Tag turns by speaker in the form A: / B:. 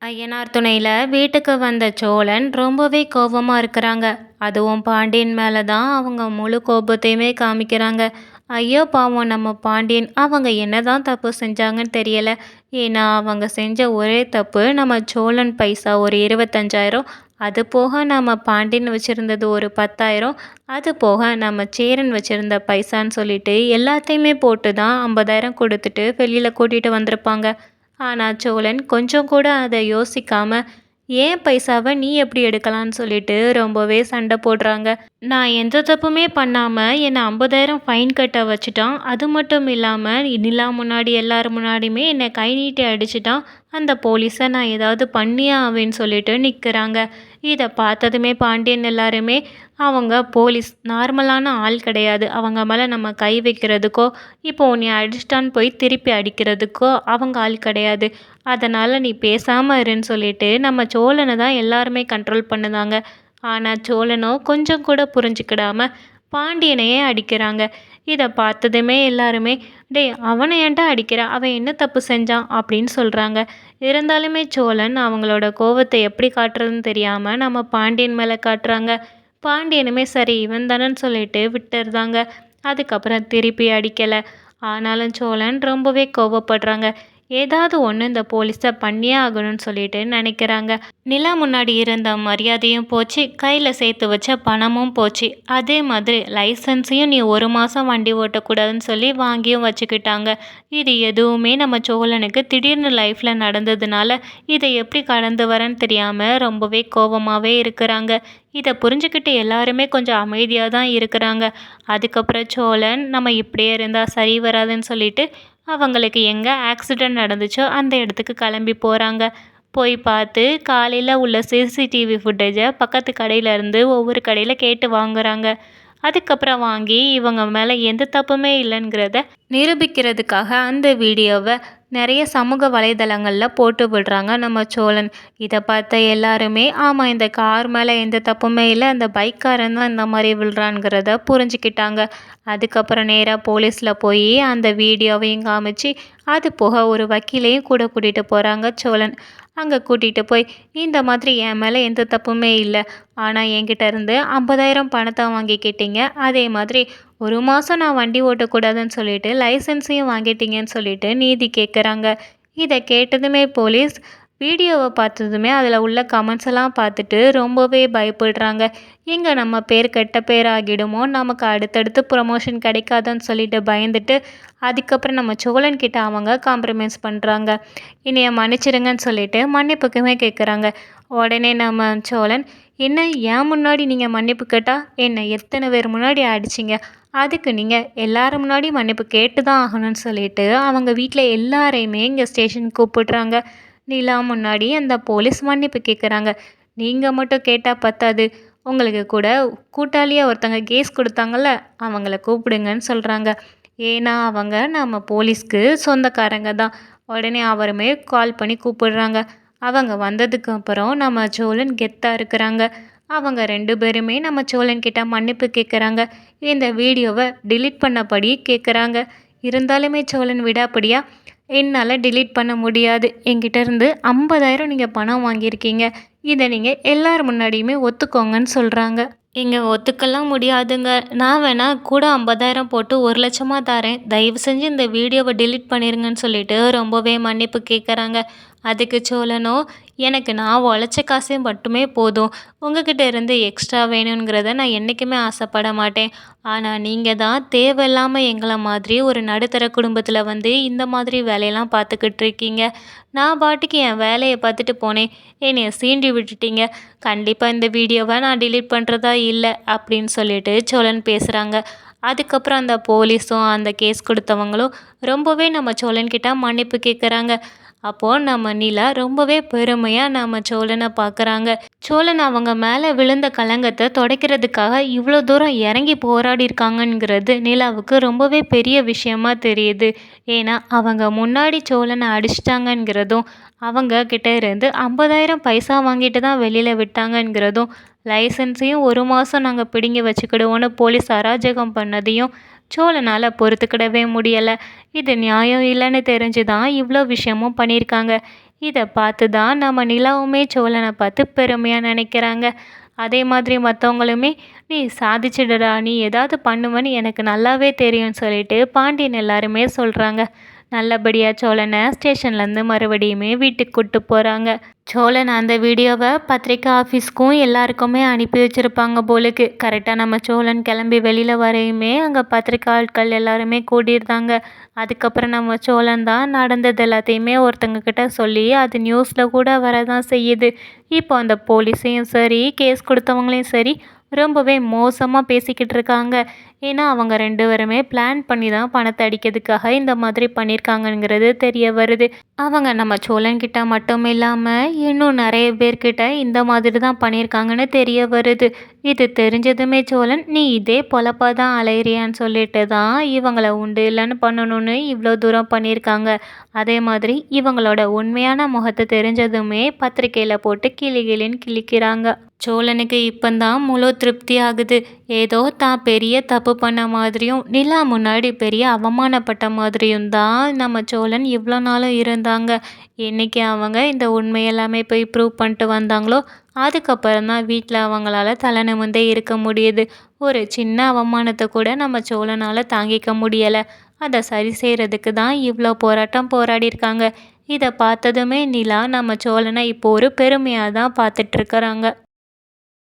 A: ஐயனார் துணையில வீட்டுக்கு வந்த சோழன் ரொம்பவே கோபமா இருக்கிறாங்க. அதுவும் பாண்டியன் மேல தான் அவங்க முழு கோபத்தையுமே காமிக்கிறாங்க. ஐயோ பாவம் நம்ம பாண்டியன் அவங்க என்னதான் தப்பு செஞ்சாங்கன்னு தெரியல. ஏன்னா அவங்க செஞ்ச ஒரே தப்பு நம்ம சோழன் பைசா ஒரு 25,000, அது போக நம்ம பாண்டியன் வச்சிருந்தது ஒரு 10,000, அது போக நம்ம சேரன் வச்சிருந்த பைசான்னு சொல்லிட்டு எல்லாத்தையுமே போட்டு தான் 50,000 கொடுத்துட்டு வெளியில கூட்டிட்டு வந்திருப்பாங்க. ஆனா சோழன் கொஞ்சம் கூட அதை யோசிக்காம, "ஏன் பைசாவ நீ எப்படி எடுக்கலான்னு?" சொல்லிட்டு ரொம்பவே சண்டை போடுறாங்க. நான் எந்த தப்புமே பண்ணாம என்னை 50,000 ஃபைன் கட்ட வச்சுட்டான். அது மட்டும் இல்லாம நிலா முன்னாடி எல்லார் முன்னாடியுமே என்னை கை நீட்டி அடிச்சிட்டான். அந்த போலீஸை நான் ஏதாவது பண்ணியே ஆவேன்னு சொல்லிட்டு நிற்கிறாங்க. இதை பார்த்ததுமே பாண்டியன் எல்லாருமே, அவங்க போலீஸ் நார்மலான ஆள் கிடையாது. அவங்க மேலே நம்ம கை வைக்கிறதுக்கோ இப்போ உன்னை அடிச்சிட்டான்னு போய் திருப்பி அடிக்கிறதுக்கோ அவங்க ஆள் கிடையாது. அதனால் நீ பேசாமல் இருன்னு சொல்லிட்டு நம்ம சோழனை தான் எல்லாருமே கண்ட்ரோல் பண்ணுதாங்க. ஆனால் சோழனோ கொஞ்சம் கூட புரிஞ்சுக்கிடாம பாண்டியனையே அடிக்கிறாங்க. இதை பார்த்ததுமே எல்லாருமே, டேய் அவனை ஏன்டா அடிக்கிற, அவன் என்ன தப்பு செஞ்சான் அப்படின்னு சொல்கிறாங்க. இருந்தாலுமே சோழன் அவங்களோட கோவத்தை எப்படி காட்டுறதுன்னு தெரியாமல் நம்ம பாண்டியன் மேலே காட்டுறாங்க. பாண்டியனுமே சரி இவன் தானேன்னு சொல்லிட்டு விட்டுருந்தாங்க. அதுக்கப்புறம் திருப்பி அடிக்கலை. ஆனாலும் சோழன் ரொம்பவே கோவப்படுறாங்க. ஏதாவது ஒன்று இந்த போலீஸை பண்ணியே ஆகணும்னு சொல்லிட்டு நினைக்கிறாங்க. நிலா முன்னாடி இருந்த மரியாதையும் போச்சு, கையில் சேர்த்து வச்ச பணமும் போச்சு. அதே மாதிரி லைசன்ஸையும் நீ 1 மாதம் வண்டி ஓட்டக்கூடாதுன்னு சொல்லி வாங்கியும் வச்சுக்கிட்டாங்க. இது எதுவுமே நம்ம சோழனுக்கு திடீர்னு லைஃப்பில் நடந்ததுனால இதை எப்படி கடந்து வரேன்னு தெரியாமல் ரொம்பவே கோபமாகவே இருக்கிறாங்க. இதை புரிஞ்சுக்கிட்டு எல்லாருமே கொஞ்சம் அமைதியாக தான் இருக்கிறாங்க. அதுக்கப்புறம் சோழன் நம்ம இப்படியே இருந்தால் சரி வராதுன்னு சொல்லிட்டு அவங்களுக்கு எங்கே ஆக்சிடெண்ட் நடந்துச்சோ அந்த இடத்துக்கு கிளம்பி போகிறாங்க. போய் பார்த்து காலையில் உள்ள சிசிடிவி ஃபுட்டேஜை பக்கத்து கடையிலேருந்து ஒவ்வொரு கடையில் கேட்டு வாங்குறாங்க. அதுக்கப்புறம் வாங்கி இவங்க மேலே எந்த தப்புமே இல்லைங்கிறத நிரூபிக்கிறதுக்காக அந்த வீடியோவை நிறைய சமூக வலைதளங்களில் போட்டு விடுறாங்க நம்ம சோழன். இதை பார்த்த எல்லாருமே, ஆமாம் இந்த கார் மேலே எந்த தப்புமே இல்லை, அந்த பைக்காரன் தான் இந்த மாதிரி விழுறான்ங்கிறத புரிஞ்சுக்கிட்டாங்க. அதுக்கப்புறம் நேராக போலீஸில் போய் அந்த வீடியோவையும் காமிச்சு, அது போக ஒரு வக்கீலையும் கூட கூட்டிகிட்டு போகிறாங்க சோழன். அங்கே கூட்டிகிட்டு போய், இந்த மாதிரி என் மேலே எந்த தப்புமே இல்லை, ஆனால் என்கிட்ட இருந்து 50,000 பணத்தை வாங்கிக்கிட்டீங்க, அதே மாதிரி 1 மாதம் நான் வண்டி ஓட்டக்கூடாதுன்னு சொல்லிட்டு லைசன்ஸையும் வாங்கிட்டீங்கன்னு சொல்லிட்டு நீதி கேட்குறாங்க. இதை கேட்டதுமே போலீஸ் வீடியோவை பார்த்ததுமே அதில் உள்ள கமெண்ட்ஸ் எல்லாம் பார்த்துட்டு ரொம்பவே பயப்படுறாங்க. எங்கே நம்ம பேர் கெட்ட பேர் ஆகிடுமோ, நமக்கு அடுத்தடுத்து ப்ரமோஷன் கிடைக்காதுன்னு சொல்லிட்டு பயந்துட்டு அதுக்கப்புறம் நம்ம சோழன் கிட்ட அவங்க காம்ப்ரமைஸ் பண்ணுறாங்க. என்னைய மன்னிச்சிடுங்கன்னு சொல்லிட்டு மன்னிப்புக்குமே கேட்குறாங்க. உடனே நம்ம சோழன், என்ன ஏன் முன்னாடி நீங்கள் மன்னிப்பு கேட்டால் என்னை எத்தனை பேர் முன்னாடி அடிச்சிங்க, அதுக்கு நீங்கள் எல்லாரும் முன்னாடி மன்னிப்பு கேட்டு தான் ஆகணும்னு சொல்லிட்டு அவங்க வீட்டில் எல்லாரையுமே இங்கே ஸ்டேஷனுக்கு கூப்பிடுறாங்க. நிலா முன்னாடி அந்த போலீஸ் மன்னிப்பு கேட்குறாங்க. நீங்கள் மட்டும் கேட்டால் பத்தாது, உங்களுக்கு கூட கூட்டாளியாக ஒருத்தங்க கேஸ் கொடுத்தாங்கல்ல, அவங்கள கூப்பிடுங்கன்னு சொல்கிறாங்க. ஏன்னா அவங்க நம்ம போலீஸ்க்கு சொந்தக்காரங்க தான். உடனே அவருமே கால் பண்ணி கூப்பிடுறாங்க. அவங்க வந்ததுக்கு அப்புறம் நம்ம சோழன் கெத்தாக இருக்கிறாங்க. அவங்க 2 பேருமே நம்ம சோழன் கிட்ட மன்னிப்பு கேட்குறாங்க. இந்த வீடியோவை டிலீட் பண்ணபடி கேட்குறாங்க. இருந்தாலுமே சோழன் விடாப்படியா, என்னால் டிலீட் பண்ண முடியாது, என்கிட்ட இருந்து 50,000 நீங்கள் பணம் வாங்கியிருக்கீங்க, இதை நீங்கள் எல்லார் முன்னாடியுமே ஒத்துக்கோங்கன்னு சொல்கிறாங்க. இங்கே ஒத்துக்கலாம் முடியாதுங்க, நான் வேணால் கூட 50,000 போட்டு 1,00,000 தரேன், தயவு செஞ்சு இந்த வீடியோவை டிலீட் பண்ணிடுங்கன்னு சொல்லிட்டு ரொம்பவே மன்னிப்பு கேட்குறாங்க. அதுக்கு சோழனோ, எனக்கு நான் உழைச்ச காசே மட்டுமே போதும், உங்ககிட்ட இருந்து எக்ஸ்ட்ரா வேணுங்கிறத நான் என்றைக்குமே ஆசைப்பட மாட்டேன். ஆனால் நீங்கள் தான் தேவையில்லாமல் எங்களை மாதிரி ஒரு நடுத்தர குடும்பத்தில் வந்து இந்த மாதிரி வேலையெல்லாம் பார்த்துக்கிட்டு இருக்கீங்க. நான் பாட்டுக்கு என் வேலையை பார்த்துட்டு போனேன், என்னைய சீண்டி விட்டுட்டீங்க. கண்டிப்பாக இந்த வீடியோவை நான் டிலீட் பண்ணுறதா இல்லை அப்படின்னு சொல்லிட்டு சோழன் பேசுகிறாங்க. அதுக்கப்புறம் அந்த போலீஸும் அந்த கேஸ் கொடுத்தவங்களும் ரொம்பவே நம்ம சோழன்கிட்ட மன்னிப்பு கேட்குறாங்க. அப்போது நம்ம நிலா ரொம்பவே பெருமையாக நம்ம சோழனை பார்க்குறாங்க. சோழன் அவங்க மேலே விழுந்த கலங்கத்தை துடைக்கிறதுக்காக இவ்வளோ தூரம் இறங்கி போராடி இருக்காங்கங்கிறது நிலாவுக்கு ரொம்பவே பெரிய விஷயமா தெரியுது. ஏன்னா அவங்க முன்னாடி சோழனை அடிச்சிட்டாங்கங்கிறதும், அவங்க கிட்ட இருந்து 50,000 பைசா வாங்கிட்டு தான் வெளியில் விட்டாங்கங்கிறதும், லைசன்ஸையும் 1 மாதம் நாங்கள் பிடுங்கி வச்சுக்கிடுவோன்னு போலீஸ் அராஜகம் பண்ணதையும் சோழனால் பொறுத்துக்கிடவே முடியலை. இது நியாயம் இல்லைன்னு தெரிஞ்சு தான் இவ்வளோ விஷயமும் பண்ணியிருக்காங்க. இதை பார்த்து தான் நம்ம நிலாவுமே சோழனை பார்த்து பெருமையாக நினைக்கிறாங்க. அதே மாதிரி மற்றவங்களுமே நீ சாதிச்சிடுடா, நீ ஏதாவது பண்ணுவேன்னு எனக்கு நல்லாவே தெரியும்னு சொல்லிட்டு பாண்டியன் எல்லாருமே சொல்கிறாங்க. நல்லபடியாக சோழனை ஸ்டேஷன்லேருந்து மறுபடியுமே வீட்டுக்கு கூட்டு போகிறாங்க. சோழன் அந்த வீடியோவை பத்திரிக்கை ஆஃபீஸ்க்கும் எல்லாருக்குமே அனுப்பி வச்சுருப்பாங்க போலுக்கு. கரெக்டாக நம்ம சோழன் கிளம்பி வெளியில் வரையுமே அங்கே பத்திரிக்கை ஆட்கள் எல்லாருமே கூடியிருந்தாங்க. அதுக்கப்புறம் நம்ம சோழன் தான் நடந்தது எல்லாத்தையுமே ஒருத்தங்க கிட்ட சொல்லி அது நியூஸில் கூட வரதான் செய்யுது. இப்போ அந்த போலீஸையும் சரி, கேஸ் கொடுத்தவங்களையும் சரி ரொம்பவே மோசமாக பேசிக்கிட்டு இருக்காங்க. ஏன்னா அவங்க 2 பேருமே பிளான் பண்ணி தான் பணத்தை அடிக்கிறதுக்காக இந்த மாதிரி பண்ணியிருக்காங்கங்கிறது தெரிய வருது. அவங்க நம்ம சோழன்கிட்ட மட்டும் இல்லாமல் இன்னும் நிறைய பேர்கிட்ட இந்த மாதிரி தான் பண்ணியிருக்காங்கன்னு தெரிய வருது. இது தெரிஞ்சதுமே சோழன் நீ இதே பொழப்பா தான் அலையிறியான்னு சொல்லிட்டு தான் இவங்கள உண்டு இல்லைன்னு பண்ணணும்னு இவ்வளோ தூரம் பண்ணியிருக்காங்க. அதே மாதிரி இவங்களோட உண்மையான முகத்தை தெரிஞ்சதுமே பத்திரிக்கையில் போட்டு கிளி கிளின்னு கிழிக்கிறாங்க. சோழனுக்கு இப்பந்தான் முழு திருப்தி ஆகுது. ஏதோ தான் பெரிய தப்பு பண்ண மாதிரியும் நிலா முன்னாடி பெரிய அவமானப்பட்ட மாதிரியும் தான் நம்ம சோழன் இவ்வளோ நாளும் இருந்தாங்க. என்னைக்கு அவங்க இந்த உண்மையெல்லாமே போய் ப்ரூவ் பண்ணிட்டு வந்தாங்களோ அதுக்கப்புறம் தான் வீட்டில் அவங்களால தலை நிமிர்ந்தே இருக்க முடியுது. ஒரு சின்ன அவமானத்தை கூட நம்ம சோழனால் தாங்கிக்க முடியலை. அதை சரி செய்கிறதுக்கு தான் இவ்வளோ போராட்டம் போராடி இருக்காங்க. இதை பார்த்ததுமே நிலா நம்ம சோழனை இப்போ ஒரு பெருமையாக தான் பார்த்துட்ருக்கறாங்க.